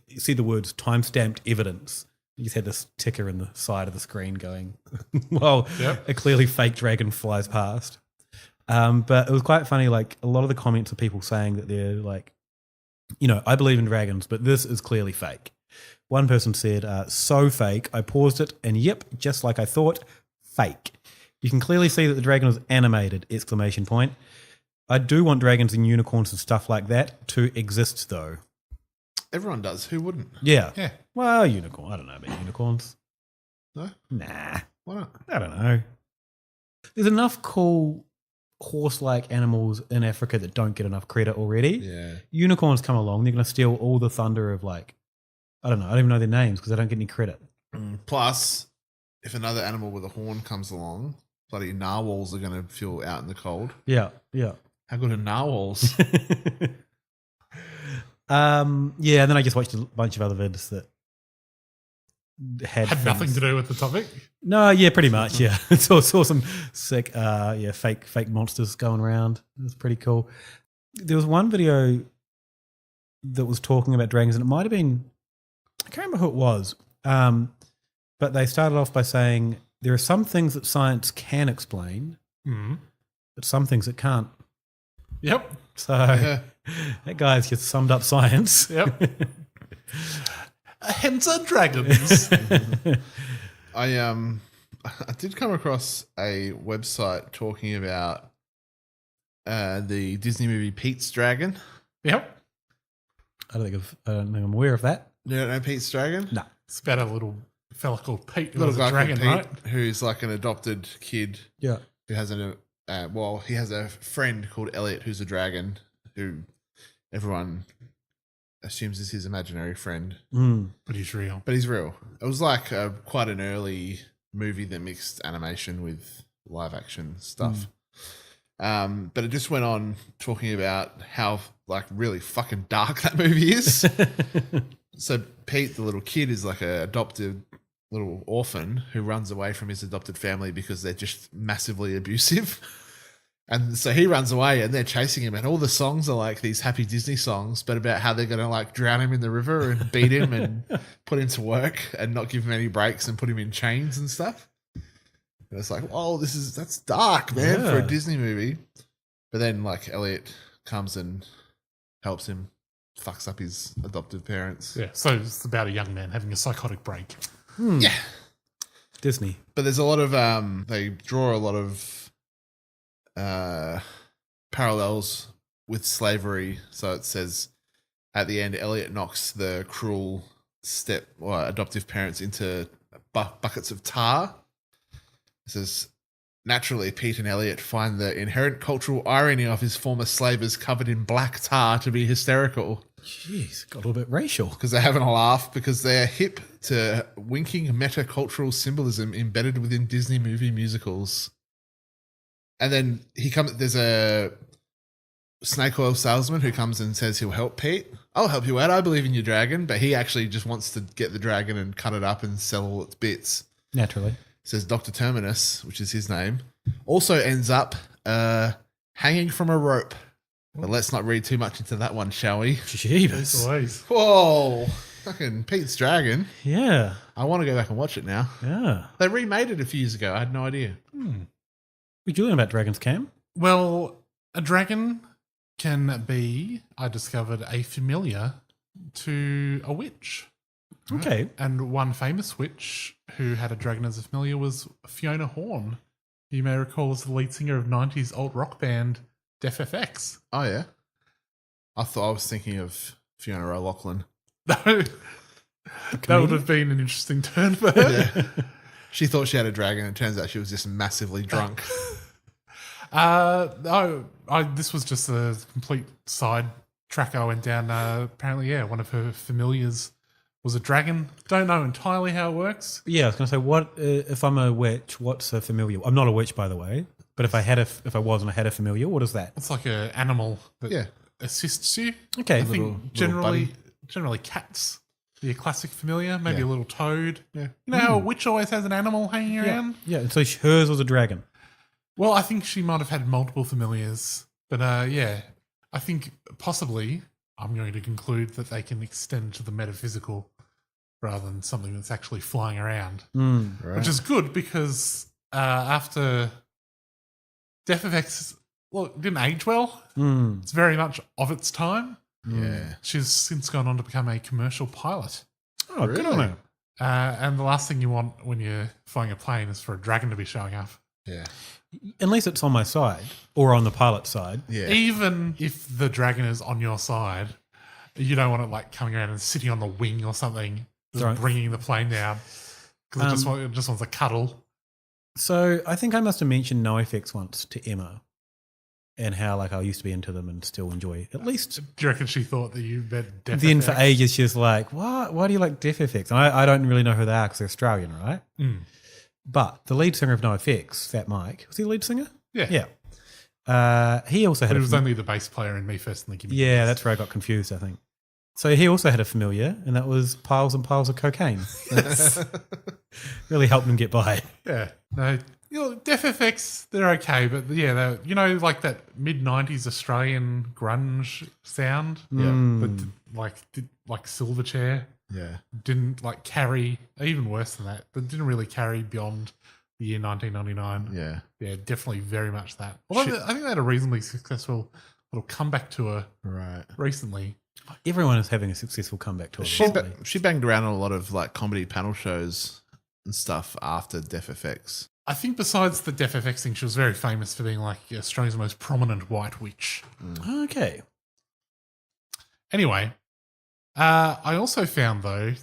you see the words timestamped evidence. You just had this ticker in the side of the screen going, well, a clearly fake dragon flies past. But it was quite funny, like a lot of the comments of people saying that they're like, I believe in dragons, but this is clearly fake. One person said, so fake, I paused it, and yep, just like I thought, fake. You can clearly see that the dragon was animated, ! I do want dragons and unicorns and stuff like that to exist, though. Everyone does. Who wouldn't? Yeah. Well, unicorn. I don't know about unicorns. No? Nah. Why not? I don't know. There's enough cool horse-like animals in Africa that don't get enough credit already. Yeah. Unicorns come along, they're going to steal all the thunder of I don't know. I don't even know their names because they don't get any credit. Plus, if another animal with a horn comes along, bloody narwhals are going to feel out in the cold. Yeah. How good are narwhals? And then I just watched a bunch of other vids that had nothing to do with the topic. No, yeah, pretty much, yeah. saw some sick, fake monsters going around. It was pretty cool. There was one video that was talking about dragons, and it might have been, I can't remember who it was, but they started off by saying there are some things that science can explain, but some things it can't. Yep. So that guy's just summed up science. Yep. Hence are dragons. I did come across a website talking about the Disney movie Pete's Dragon. Yep. I don't think I'm aware of that. You don't know Pete's Dragon? No. It's about a little fella called Pete who Little was guy a dragon, called Pete, right? who's like an adopted kid. Yeah. Who has he has a friend called Elliot who's a dragon who everyone assumes is his imaginary friend. But he's real. It was like quite an early movie that mixed animation with live action stuff. But it just went on talking about how like really fucking dark that movie is. So Pete, the little kid, is like a adopted little orphan who runs away from his adopted family because they're just massively abusive. And so he runs away and they're chasing him, and all the songs are like these happy Disney songs, but about how they're going to like drown him in the river and beat him and put him to work and not give him any breaks and put him in chains and stuff. And it's like, oh, that's dark, man, for a Disney movie. But then like Elliot comes and helps him, fucks up his adoptive parents. Yeah, so it's about a young man having a psychotic break. Yeah. Disney. But there's a lot of, they draw a lot of parallels with slavery. So it says at the end, Elliot knocks the cruel adoptive parents into buckets of tar. It says, naturally, Pete and Elliot find the inherent cultural irony of his former slavers covered in black tar to be hysterical. Jeez, got a little bit racial. Because they're having a laugh because they're hip to winking meta-cultural symbolism embedded within Disney movie musicals. And then there's a snake oil salesman who comes and says he'll help Pete. I'll help you out. I believe in your dragon. But he actually just wants to get the dragon and cut it up and sell all its bits. Naturally. Says Dr. Terminus, which is his name, also ends up hanging from a rope. But let's not read too much into that one, shall we? Jeebus. Whoa. Fucking Pete's Dragon. Yeah. I want to go back and watch it now. Yeah. They remade it a few years ago. I had no idea. What you learn about dragons, Cam? Well, a dragon can be, I discovered, a familiar to a witch. Okay. And one famous witch who had a dragon as a familiar was Fiona Horn. You may recall as the lead singer of 90s alt rock band Def FX. Oh, yeah? I was thinking of Fiona O'Loughlin. No. That would have been an interesting turn for her. Yeah. She thought she had a dragon, and it turns out she was just massively drunk. This was just a complete side track I went down. Apparently, one of her familiars was a dragon. Don't know entirely how it works. Yeah, I was going to say, what if I'm a witch? What's a familiar? I'm not a witch, by the way. But if I had a familiar, what is that? It's like an animal that assists you. Okay, I think generally cats Be a classic familiar, maybe a little toad. Yeah. You know how a witch always has an animal hanging around? Yeah, and so hers was a dragon. Well, I think she might have had multiple familiars. But yeah, I think possibly I'm going to conclude that they can extend to the metaphysical rather than something that's actually flying around. Right. Which is good because after Death Effects, well, it didn't age well. It's very much of its time. Yeah. She's since gone on to become a commercial pilot. Oh, good on her. And the last thing you want when you're flying a plane is for a dragon to be showing up. Yeah. Unless it's on my side or on the pilot's side. Yeah. Even if the dragon is on your side, you don't want it like coming around and sitting on the wing or something, just Right. bringing the plane down because it just wants a cuddle. So I think I must have mentioned No Effects once to Emma and how like I used to be into them and still enjoy at least. Do you reckon she thought that you meant Death Then Effects? for ages she was like, "What? Why do you like Death Effects?" And I don't really know who they are because they're Australian, right? But the lead singer of No Effects, Fat Mike, was he the lead singer? Yeah. Yeah. He also had. But it was only the bass player in Me First and the Gimme. Yeah, that's where I got confused, I think. So he also had a familiar, and that was piles and piles of cocaine. That's really helped him get by. Yeah. No, Death Effects, they're okay, but yeah, they're, like that mid-90s Australian grunge sound. Yeah. That did Silverchair. Yeah. Didn't carry, even worse than that, but didn't really carry beyond the year 1999. Yeah. Yeah, definitely very much that. Although I think they had a reasonably successful little comeback tour recently. Everyone is having a successful comeback tour. She banged around on a lot of comedy panel shows and stuff after Death Effects. I think besides the Death Effects thing, she was very famous for being Australia's most prominent white witch. Okay. Anyway, I also found, though,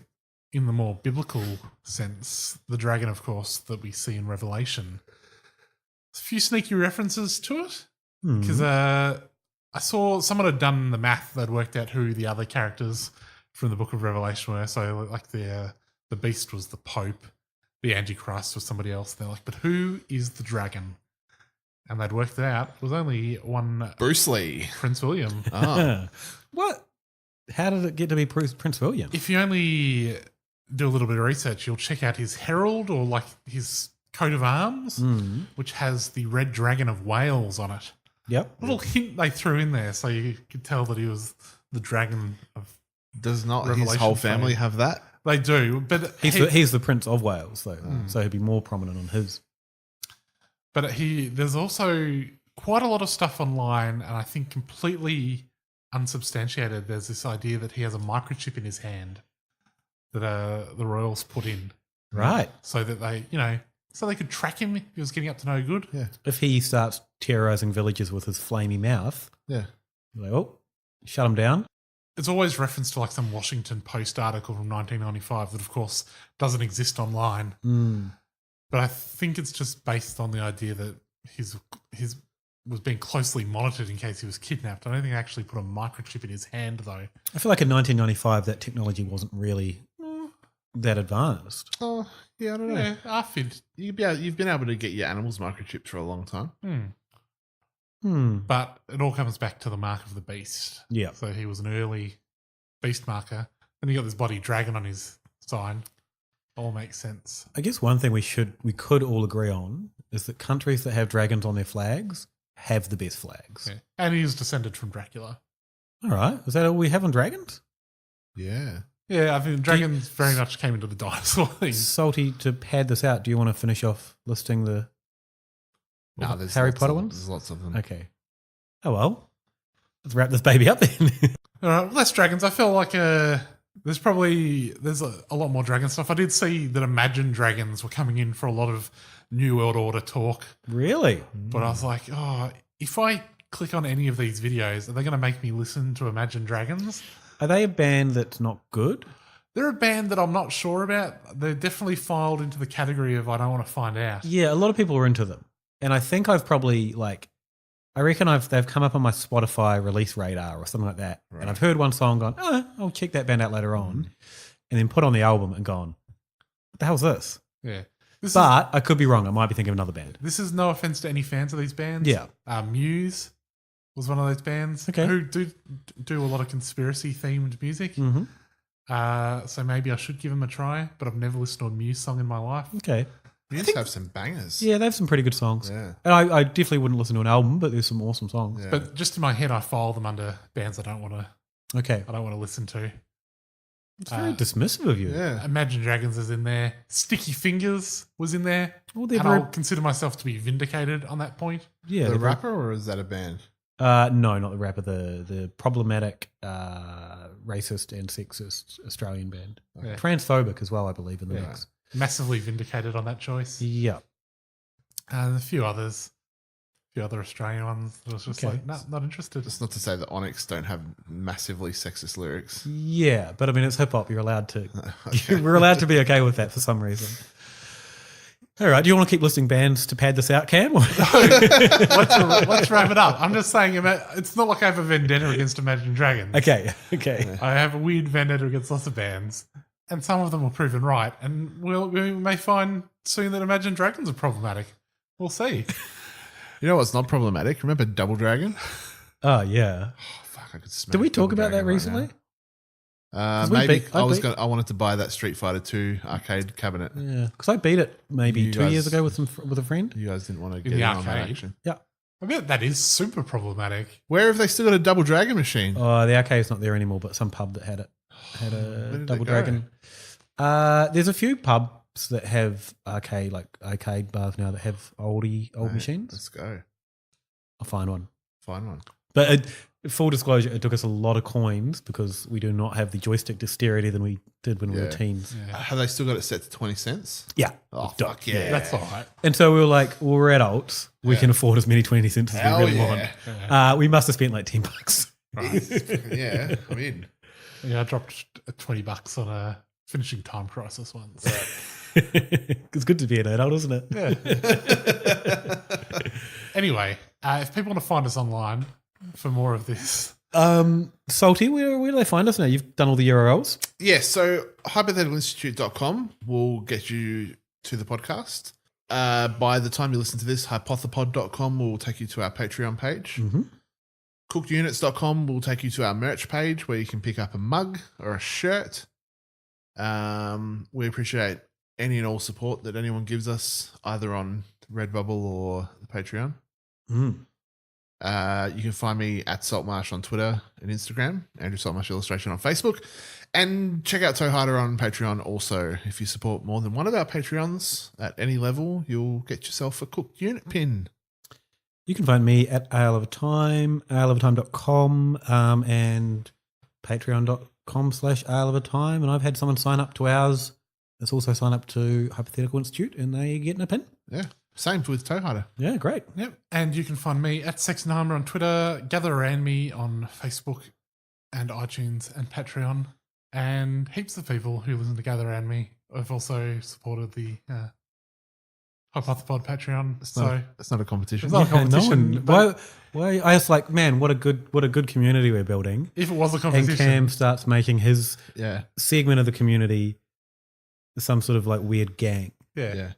in the more biblical sense, the dragon, of course, that we see in Revelation, a few sneaky references to it. Because I saw someone had done the math, they'd worked out who the other characters from the book of Revelation were. So, the beast was the Pope, the Antichrist was somebody else. They're like, but who is the dragon? And they'd worked it out. It was only one Bruce Lee. Prince William. What? How did it get to be Prince William? If you only do a little bit of research, you'll check out his herald or his coat of arms, which has the red dragon of Wales on it. Yep. A little hint they threw in there so you could tell that he was the dragon of Does not Revelation his whole family fame. have that? They do, but He's the Prince of Wales, though, so he'd be more prominent on his. But there's also quite a lot of stuff online, and I think completely unsubstantiated. There's this idea that he has a microchip in his hand that the royals put in, Right. So that they could track him if he was getting up to no good. Yeah. If he starts terrorizing villages with his flamey mouth, Yeah. you're like, shut him down. It's always referenced to some Washington Post article from 1995 that, of course, doesn't exist online. But I think it's just based on the idea that his was being closely monitored in case he was kidnapped. I don't think they actually put a microchip in his hand, though. I feel like in 1995 that technology wasn't really that advanced. Oh, yeah, I don't know. Yeah, ARFID. You've been able to get your animals microchipped for a long time. But it all comes back to the mark of the beast. Yeah. So he was an early beast marker. Then he got this bloody dragon on his sign. All makes sense. I guess one thing we could all agree on is that countries that have dragons on their flags have the best flags. Yeah. And he is descended from Dracula. All right. Is that all we have on dragons? Yeah. Yeah, I think dragons very much came into the dinosaur thing. Salty, to pad this out, do you want to finish off listing the No, there's Harry lots Potter of them. ones? There's lots of them. Okay. Oh, well. Let's wrap this baby up then. All right, less dragons. I feel like there's a lot more dragon stuff. I did see that Imagine Dragons were coming in for a lot of New World Order talk. Really? But I was like, if I click on any of these videos, are they going to make me listen to Imagine Dragons? Are they a band that's not good? They're a band that I'm not sure about. They're definitely filed into the category of I don't want to find out. Yeah, a lot of people are into them. And I think I've probably they've come up on my Spotify release radar or something like that. Right. And I've heard one song, gone, I'll check that band out later on. And then put on the album and gone, what the hell's this? Yeah. I could be wrong. I might be thinking of another band. This is no offense to any fans of these bands. Yeah. Muse was one of those bands Okay. who do a lot of conspiracy themed music. Mm-hmm. So maybe I should give them a try, but I've never listened to a Muse song in my life. Okay. Muse have some bangers. Yeah, they have some pretty good songs. Yeah. And I definitely wouldn't listen to an album, but there's some awesome songs. Yeah. But just in my head, I file them under bands I don't want to listen to. It's very dismissive of you. Yeah. Imagine Dragons is in there. Sticky Fingers was in there. Well, and I'll consider myself to be vindicated on that point. Yeah, The rapper, or is that a band? No, not the rapper. The problematic, racist and sexist Australian band. Yeah. Transphobic as well, I believe, in the mix. Massively vindicated on that choice. Yeah. And a few others. A few other Australian ones. I was just Okay. like, no, not interested. It's not to say that Onyx don't have massively sexist lyrics. Yeah, but I mean, it's hip hop. You're allowed to. We're allowed to be okay with that for some reason. All right. Do you want to keep listing bands to pad this out, Cam? Let's wrap it up. I'm just saying, it's not like I have a vendetta against Imagine Dragons. Okay. I have a weird vendetta against lots of bands, and some of them were proven right. And we may find soon that Imagine Dragons are problematic. We'll see. You know what's not problematic? Remember Double Dragon? Oh, yeah. Fuck, I could smash Did we talk Double about that Dragon right recently? now. 'Cause we Maybe beat- I wanted to buy that Street Fighter 2 arcade cabinet. Yeah, because I beat it maybe You 2 years guys- ago with a friend. You guys didn't want to In get the in on that arcade? action. Yeah. I bet that is super problematic. Where have they still got a Double Dragon machine? Oh, the arcade's not there anymore, but some pub that had it had Where a did Double it go? Dragon. There's a few pubs that have arcade bars now that have old machines. Let's go. I'll find one. Find one. But full disclosure, it took us a lot of coins because we do not have the joystick dexterity than we did when we were teens. Have they still got it set to 20 cents? Yeah. Oh, fuck yeah. That's all right. And so we were like, well, we're adults. We can afford as many 20 cents as Hell we really yeah. want. We must have spent like $10. Yeah, I'm in. Yeah, I dropped $20 on a Finishing Time Crisis once. It's good to be an adult, isn't it? Yeah. Anyway, if people want to find us online for more of this, Salty, where do they find us now? You've done all the URLs. Yeah, so hypotheticalinstitute.com will get you to the podcast. By the time you listen to this, hypothepod.com will take you to our Patreon page. Mm-hmm. Cookedunits.com will take you to our merch page where you can pick up a mug or a shirt. We appreciate any and all support that anyone gives us, either on Redbubble or the Patreon. Mm. You can find me at Saltmarsh on Twitter and Instagram, Andrew Saltmarsh Illustration on Facebook, and check out Toe Harder on Patreon also. If you support more than one of our Patreons at any level, you'll get yourself a cooked unit pin. You can find me at aleofatime, and patreon.com/aleofatime. And I've had someone sign up to ours that's also signed up to Hypothetical Institute, and they get a pin. Yeah. Same with Toe Harder. Yeah, great. Yep. And you can find me at Sexenhammer on Twitter, Gather Around Me on Facebook and iTunes and Patreon. And heaps of people who listen to Gather Around Me have also supported the Hypothepod Patreon. It's not a competition. It's not a competition. but Why? I was like, man, what a good community we're building. if it was a competition, And Cam starts making his Yeah. segment of the community some sort of like weird gang. yeah. Yeah.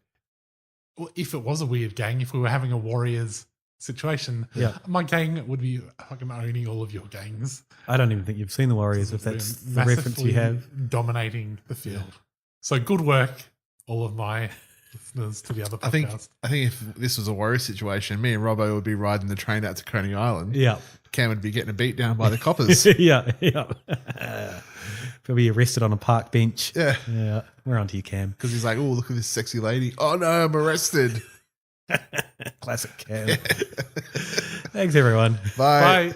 Well, if it was a weird gang, if we were having a Warriors situation, Yeah. my gang would be fucking owning all of your gangs. I don't even think you've seen the Warriors if that's the reference you Massively have. dominating the field. So good work, all of my listeners to the other I podcast. think if this was a Warrior situation, me and Robbo would be riding the train out to Coney Island. Yeah. Cam would be getting a beat down by the coppers. yeah. Probably arrested on a park bench. Yeah. Yeah. We're on to you, Cam. Because he's like, oh, look at this sexy lady. Oh, no, I'm arrested. Classic Cam. Thanks, everyone. Bye. Bye.